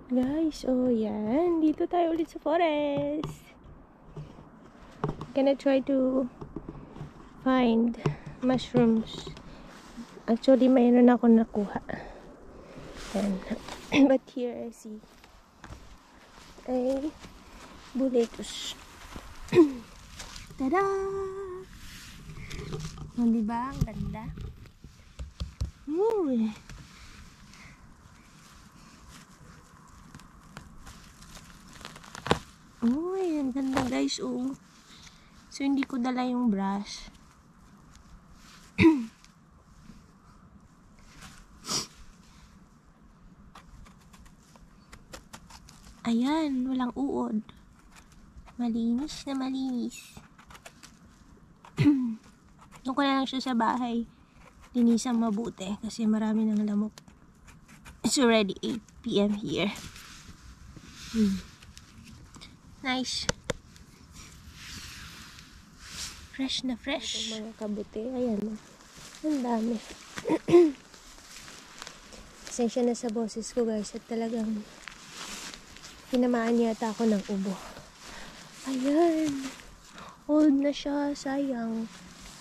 Guys, oh yan. Dito tayo ulit sa forest. Gonna try to find mushrooms. Actually, mayroon ako nakuha. And, but here I see a buletus. Tada! Oh, diba? Ang ganda. Uy! Uy, ang ganda guys, oh. So, hindi ko dala yung brush. Ayan, walang uod. Malinis na malinis. Doon ko na lang siya sa bahay. Linisang mabuti kasi marami ng lamok. It's already 8 PM here. Nice. Fresh na fresh. Itong mga kabuti. Ayan. Ang dami. Pasensya na sa boses ko guys. At talagang tinamaan yata ako ng ubo. Ayan. Old na siya. Sayang.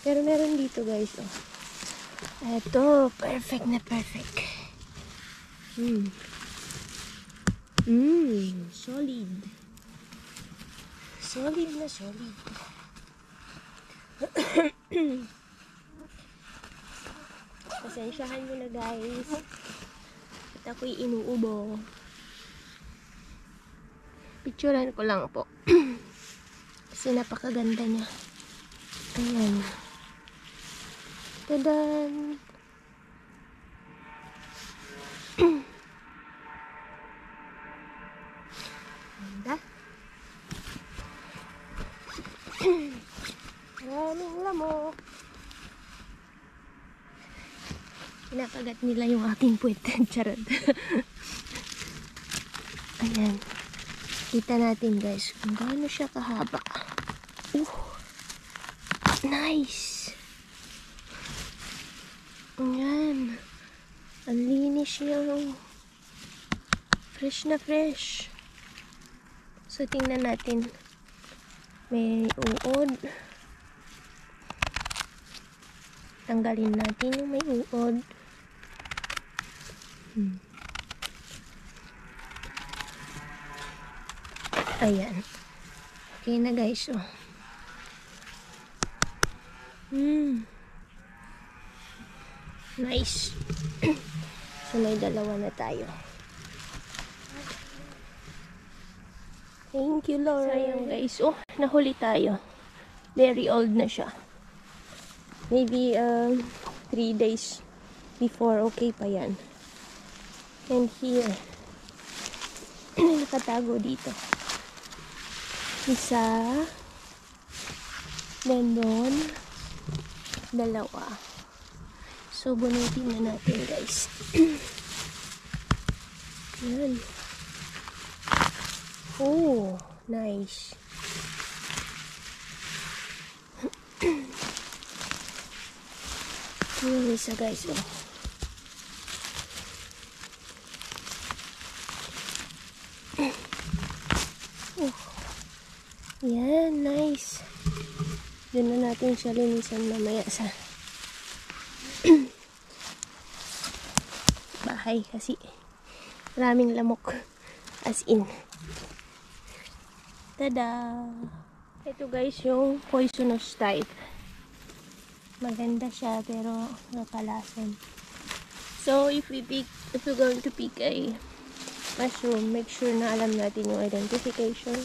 Pero meron dito guys. Oh. Eto. Perfect na perfect. Solid. Solid na solid. Pasensyahan nyo na guys. At ako'y inuubo. Picturean ko lang po. Kasi napakaganda niya. Ayan. Tadan! Ganda. Maraming lamok. Pinakagat nila yung aking puwet. Charot. Ayan. Kita natin guys kung gaano siya kahaba. Nice. Ayan. Ang linis niya. Fresh na fresh. So tingnan natin. May uod. Tanggalin natin yung may uod. Ayan. Okay na guys. Oh. Nice. So may dalawa na tayo. Thank you Lord. Sayang guys. Oh, nahuli tayo. Very old na siya. Maybe 3 days before okay pa yan. And here nakatago dito. Isa. Then doon. Dalawa. So bunutin na natin guys. Yan. Oh, nice. Yung isa guys, oh. Yan, nice. Doon na natin siya linisan mamaya sa bahay kasi maraming lamok. As in. Tada! Ito guys yung poisonous type. Maganda siya pero napalason. So if we're going to pick a mushroom, make sure na alam natin yung identification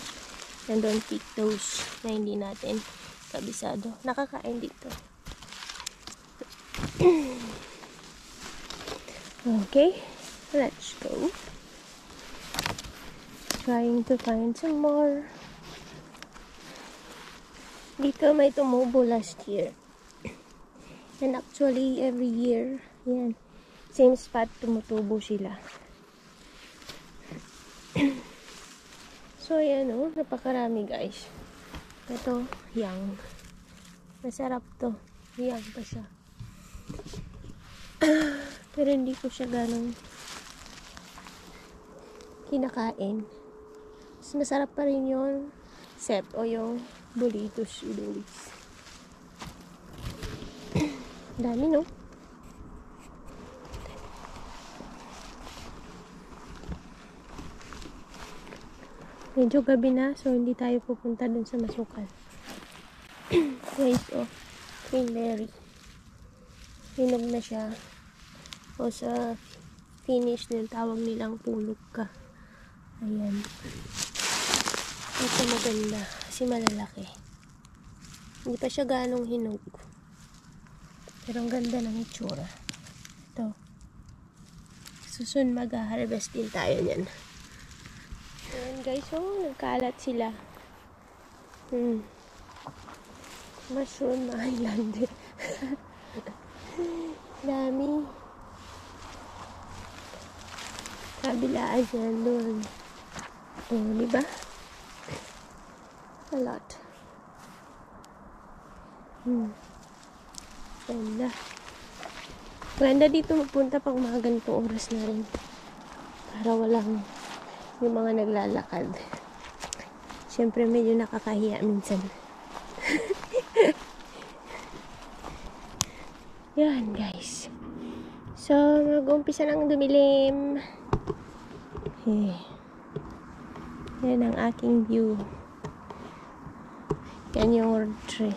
and don't pick those na hindi natin kabisado. Nakakain dito. Okay, let's go. Trying to find some more. Dito may tumubo last year. And actually, every year, yan, same spot, tumutubo sila. So, yan o, napakarami guys. Ito, young. Masarap to. Young pa siya. Pero hindi ko siya ganong kinakain. Mas masarap pa rin yung sep o yung Bulitos Idolis. Dami, no? Medyo gabi na, so hindi tayo pupunta dun sa Masukal. Guys, oh, cranberry. Hinog na siya. O sa finish na tawag nilang pulog ka. Ayan. Ito maganda. Kasi malalaki. Hindi pa siya ganong hinog. Pero ang ganda ng itsura. Ito. Susun mag-harvest din tayo niyan. Ayan guys, oh, nagkalat sila. Mushroom Island. Dami. Kabilaan yan doon. Oh, diba? A lot. Ganda. Ganda dito magpunta pag mga ganitong oras na rin. Para walang yung mga naglalakad. Siyempre medyo nakakahiya minsan. Yan guys. So, mag-umpisa ng dumilim. Yan ang aking view. Yan yung road tree.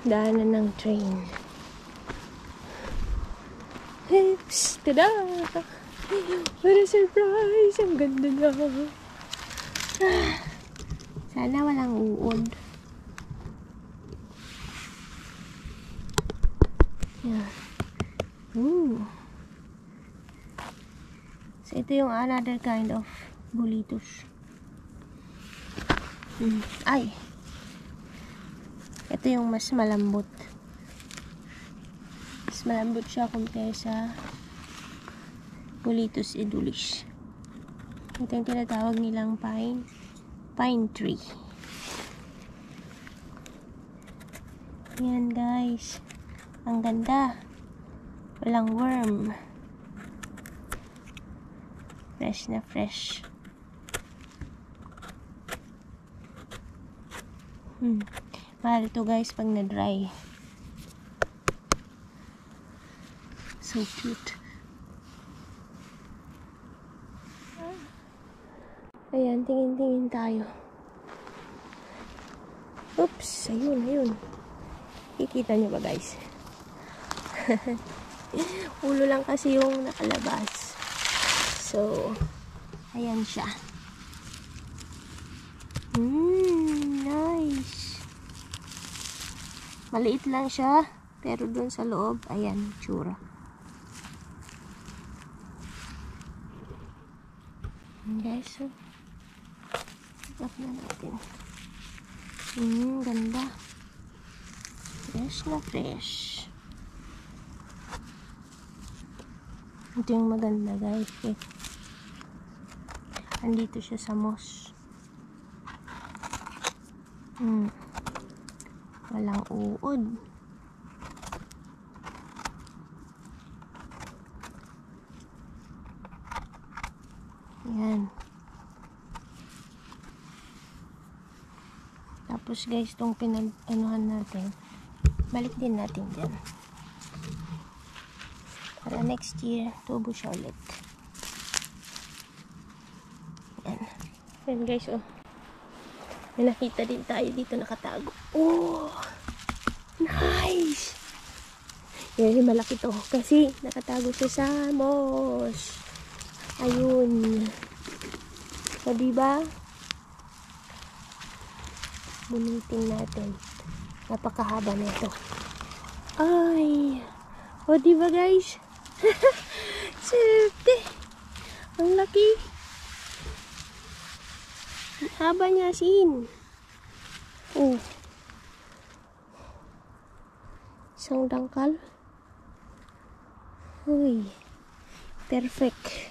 Daanan ng train. Hips! Tada! What a surprise! Ang ganda niya. Sana walang uod. Yeah. Ooh. So, ito yung another kind of bulitos. Ay! Ito yung mas malambot. Mas malambot siya compare sa Bulitos Idolis. Ito yung tinatawag nilang pine tree. Yan guys. Ang ganda. Walang worm. Fresh na fresh. Mahal to guys pag na-dry. So cute. Ayan, tingin-tingin tayo. Oops, ayun. Kikita nyo ba guys? Ulo lang kasi yung nakalabas. So, ayan siya. Nice. Maliit lang siya, pero dun sa loob, ayan, tsura. Guys, so, tap na natin. Ganda. Fresh na fresh. Ito yung maganda guys. Andito siya sa moss. Walang uod. Yan. Tapos guys, itong pinag-anuhan natin, balik din natin dyan. Para next year, tubo siya ulit. Yan. Yan guys, oh. May nakita din tayo dito nakatago. Oh! Nice! Yan, malaki to. Kasi nakatago siya sa moss. Ayun. So, diba? Bunitin natin. Napakahaba na ito. Ay! O, diba guys? Serte! Ang laki! Ang haba niya, sin. Oh. Isang dangkal. Uy. Perfect.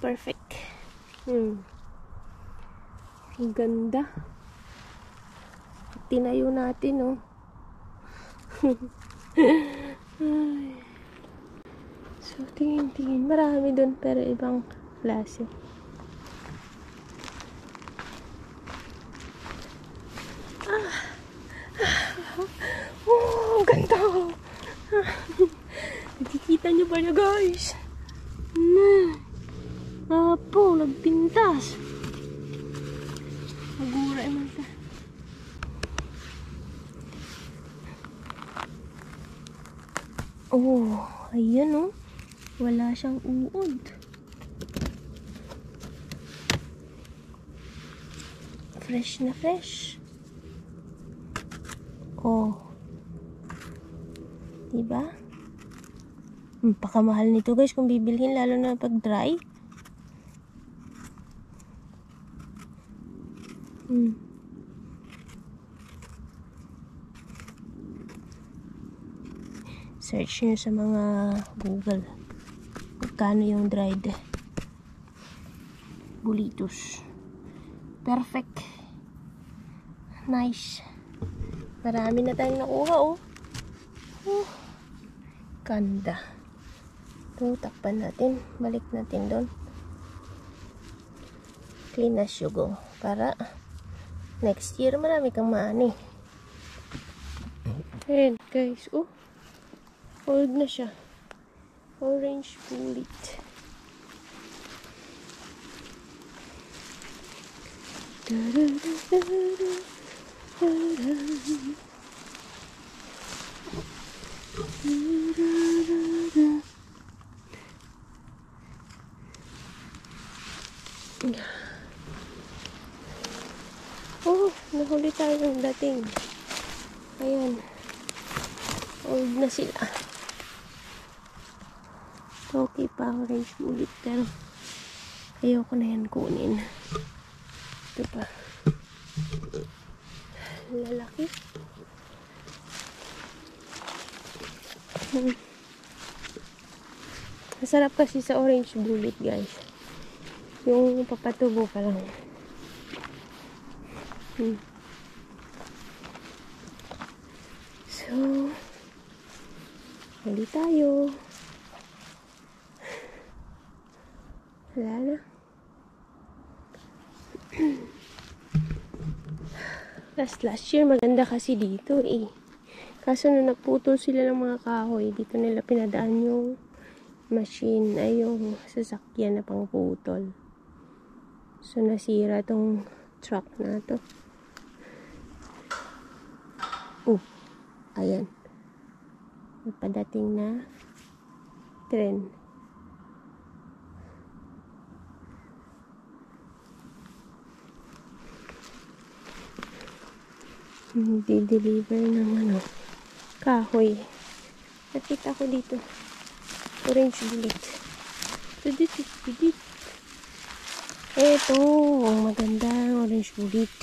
Perfect. Ang ganda. Tinayo natin, oh. So, tingin. Marami doon pero ibang klase. Oh, ang ganda. Nakikita niyo ba niya, guys? Apo, nagpintas. Magura naman ka. Oh, ayan oh. Wala siyang uod. Fresh na fresh. Oh. Diba? Pakamahal nito guys kung bibilhin, lalo na pag dry. Search nyo sa mga Google magkano yung dried bulitos. Perfect. Nice. Marami na tayong nakuha oh. Ganda. Ito, takpan natin. Balik natin doon. Clean as you go. Para next year marami kang maani. Ayan guys. Oh. Old na siya. Orange bullet. Oh, nahuli tayo ng dating. Ayan. Old na sila. Okay pa, orange bullet. Pero ayoko na yan kunin. Ito pa. Lalaki. Masarap kasi sa orange bullet guys. Yung papatubo pa lang. So, huli tayo. Wala na. Last year maganda kasi dito eh. Kaso na nagputol sila ng mga kahoy, dito nila pinadaan yung machine ay yung sasakyan na pangputol. So nasira tong truck na to. Ayan. May padating na tren. Di-deliver ng kahoy. Nakita ko dito. Orange bullet. Eto, ang maganda orange bullet.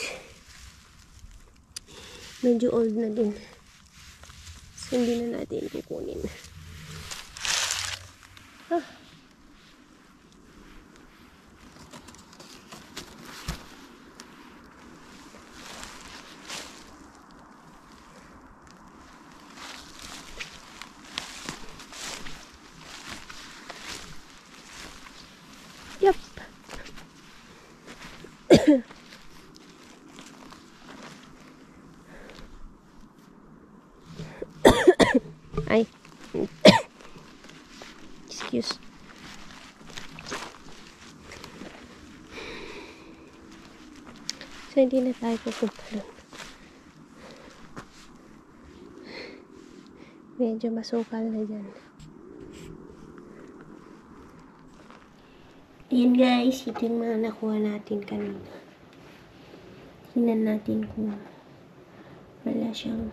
Medyo old na din. So, hindi na natin kukunin. Yup. Ay. Excuse. So, hindi na tayo pupunta doon. Medyo masukal na dyan. Ayan guys, ito yung mga nakuha natin kanina. Tingnan natin kung wala siyang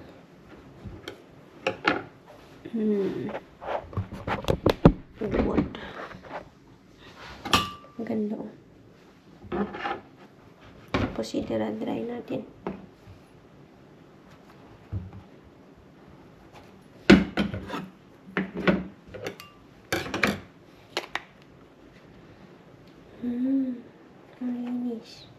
wood. Ganda. Tapos dry natin. Ang linis.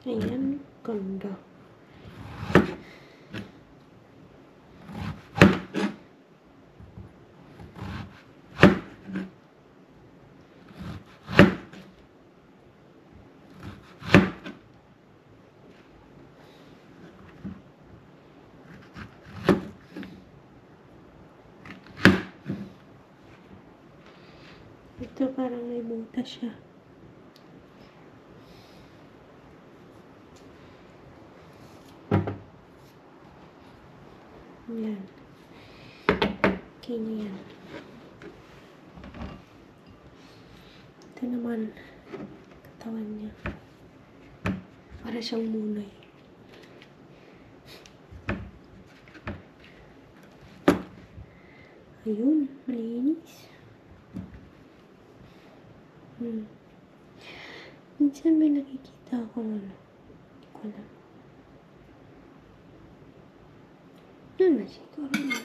Ayan, ganda. Ito parang may butas siya. Yan. Okay na yan. Ito naman, katawan niya. Para siyang munay. Ayun, malinis. Minsan may nakikita akong ano. Hindi ko alam. Ano siguro na.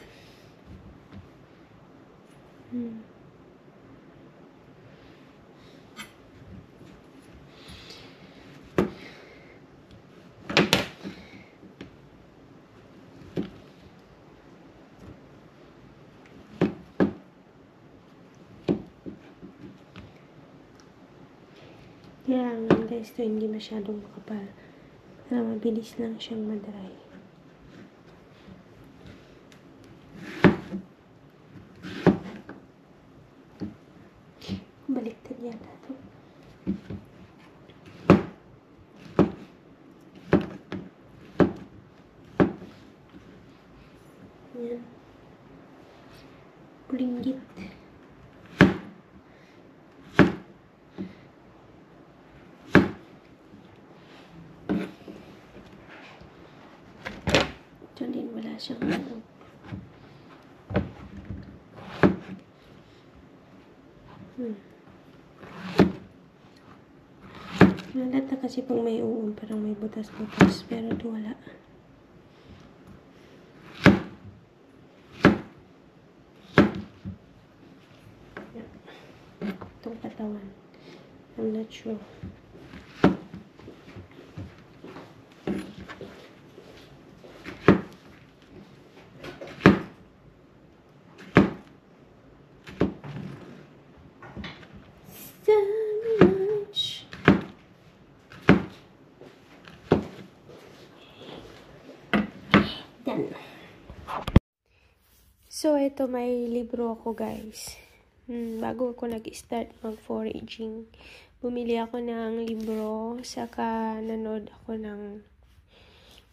Kaya nga guys, ito hindi masyadong makapal. Para mabilis lang siyang madry. Baliktad yata ito. Yan. Pulinggit. Ito din wala siyang ano. Nalata kasi pag may uong parang may butas-butas, pero ito wala. Itong katawan. I'm not sure. So, ito may libro ako guys. Bago ako nag-start mag-foraging, bumili ako ng libro, saka nanood ako ng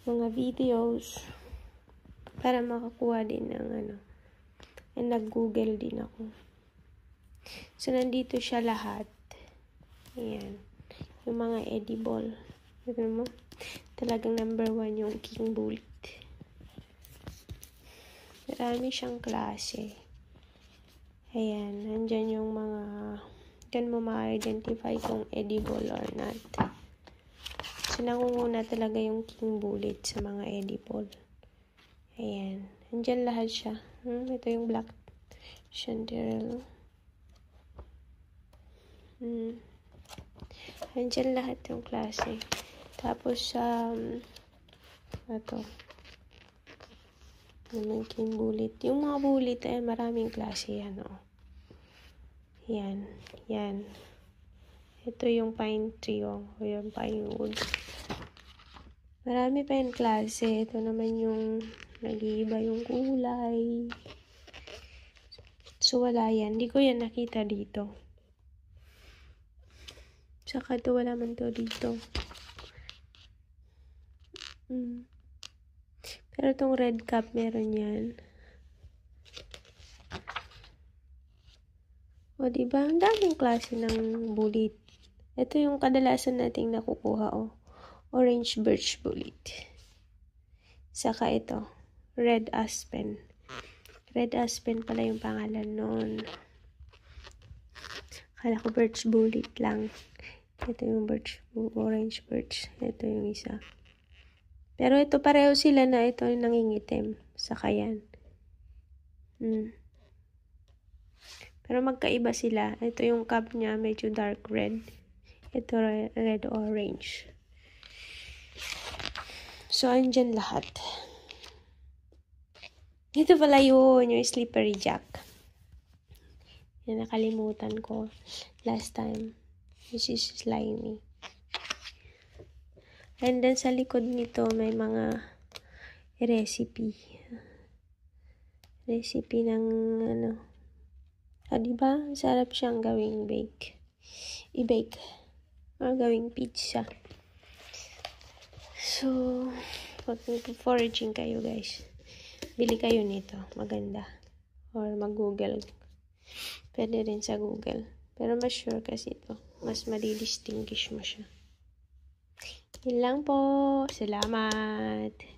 mga videos para makakuha din ng ano. And nag-google din ako. So, nandito siya lahat. Ayan. Yung mga edible. Tignan mo. Talagang number 1 yung king bullet. Marami siyang klase. Ayan. Nandyan yung mga dyan mo ma-identify kung edible or not. So, nangunguna talaga yung king bullet sa mga edible. Ayan. Nandyan lahat siya. Ito yung black chanterelle. Nandyan lahat yung klase. Tapos, ito. Yung king bullet. Yung mga bullet ay maraming klase yan, oh. Yan. Yan. Ito yung pine tree, oh. O yung pine wood. Marami pa yung klase. Ito naman yung nag-iiba yung kulay. So, wala yan. Hindi ko yan nakita dito. Saka ito, wala man to dito. Pero itong red cap, meron yan. O, diba? Ang daming klase ng bullet. Ito yung kadalasan nating nakukuha, o. Orange birch bullet. Saka ito. Red aspen. Red aspen pala yung pangalan nun. Akala ko birch bullet lang. Ito yung orange birch. Ito yung isa. Pero ito pareho sila na ito yung nangingitim. Saka yan. Pero magkaiba sila. Ito yung cup niya medyo dark red. Ito red orange. So, andyan lahat. Ito pala yun, yung slippery jack. Yan, nakalimutan ko last time. This is slimy. And then, sa likod nito, may mga recipe. Recipe ng, diba? Sarap siyang gawing bake. I-bake. Or gawing pizza. So, pag foraging kayo, guys, bili kayo nito. Maganda. Or mag-google. Pwede rin sa Google. Pero mas sure kasi ito. Mas madidistinguish mo siya. Yun lang po. Salamat.